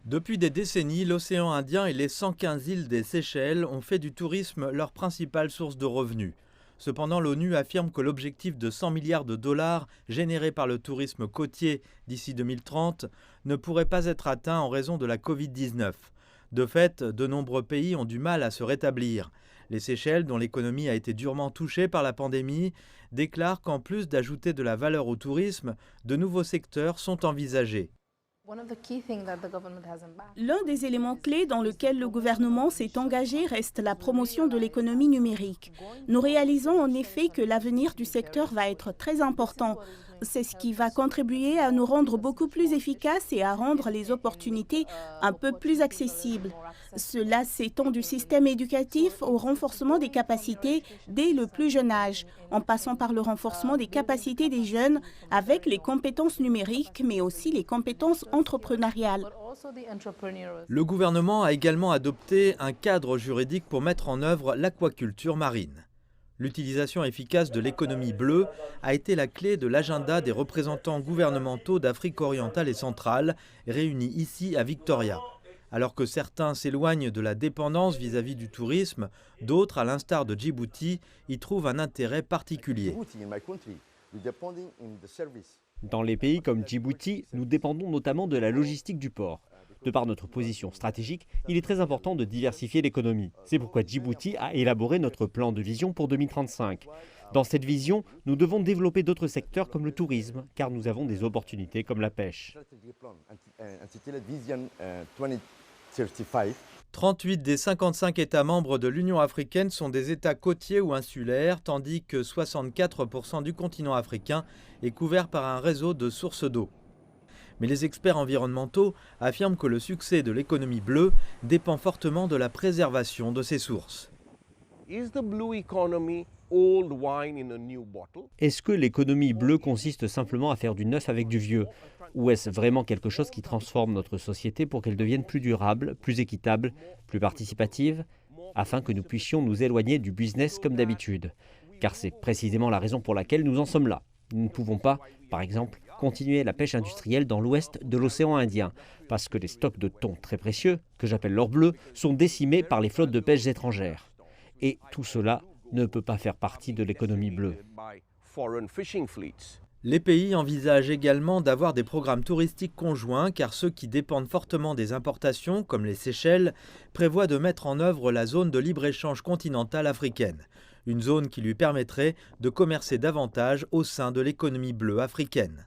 Depuis des décennies, l'océan Indien et les 115 îles des Seychelles ont fait du tourisme leur principale source de revenus. Cependant, l'ONU affirme que l'objectif de 100 milliards de dollars générés par le tourisme côtier d'ici 2030 ne pourrait pas être atteint en raison de la Covid-19. De fait, de nombreux pays ont du mal à se rétablir. Les Seychelles, dont l'économie a été durement touchée par la pandémie, déclarent qu'en plus d'ajouter de la valeur au tourisme, de nouveaux secteurs sont envisagés. L'un des éléments clés dans lequel le gouvernement s'est engagé reste la promotion de l'économie numérique. Nous réalisons en effet que l'avenir du secteur va être très important. C'est ce qui va contribuer à nous rendre beaucoup plus efficaces et à rendre les opportunités un peu plus accessibles. Cela s'étend du système éducatif au renforcement des capacités dès le plus jeune âge, en passant par le renforcement des capacités des jeunes avec les compétences numériques, mais aussi les compétences entrepreneuriales. Le gouvernement a également adopté un cadre juridique pour mettre en œuvre l'aquaculture marine. L'utilisation efficace de l'économie bleue a été la clé de l'agenda des représentants gouvernementaux d'Afrique orientale et centrale, réunis ici à Victoria. Alors que certains s'éloignent de la dépendance vis-à-vis du tourisme, d'autres, à l'instar de Djibouti, y trouvent un intérêt particulier. Dans les pays comme Djibouti, nous dépendons notamment de la logistique du port. De par notre position stratégique, il est très important de diversifier l'économie. C'est pourquoi Djibouti a élaboré notre plan de vision pour 2035. Dans cette vision, nous devons développer d'autres secteurs comme le tourisme, car nous avons des opportunités comme la pêche. 38 des 55 États membres de l'Union africaine sont des États côtiers ou insulaires, tandis que 64% du continent africain est couvert par un réseau de sources d'eau. Mais les experts environnementaux affirment que le succès de l'économie bleue dépend fortement de la préservation de ses sources. Est-ce que l'économie bleue consiste simplement à faire du neuf avec du vieux? Ou est-ce vraiment quelque chose qui transforme notre société pour qu'elle devienne plus durable, plus équitable, plus participative, afin que nous puissions nous éloigner du business comme d'habitude? Car c'est précisément la raison pour laquelle nous en sommes là. Nous ne pouvons pas, par exemple, continuer la pêche industrielle dans l'ouest de l'océan Indien, parce que les stocks de thon très précieux, que j'appelle l'or bleu, sont décimés par les flottes de pêche étrangères. Et tout cela ne peut pas faire partie de l'économie bleue. Les pays envisagent également d'avoir des programmes touristiques conjoints, car ceux qui dépendent fortement des importations, comme les Seychelles, prévoient de mettre en œuvre la zone de libre-échange continentale africaine. Une zone qui lui permettrait de commercer davantage au sein de l'économie bleue africaine.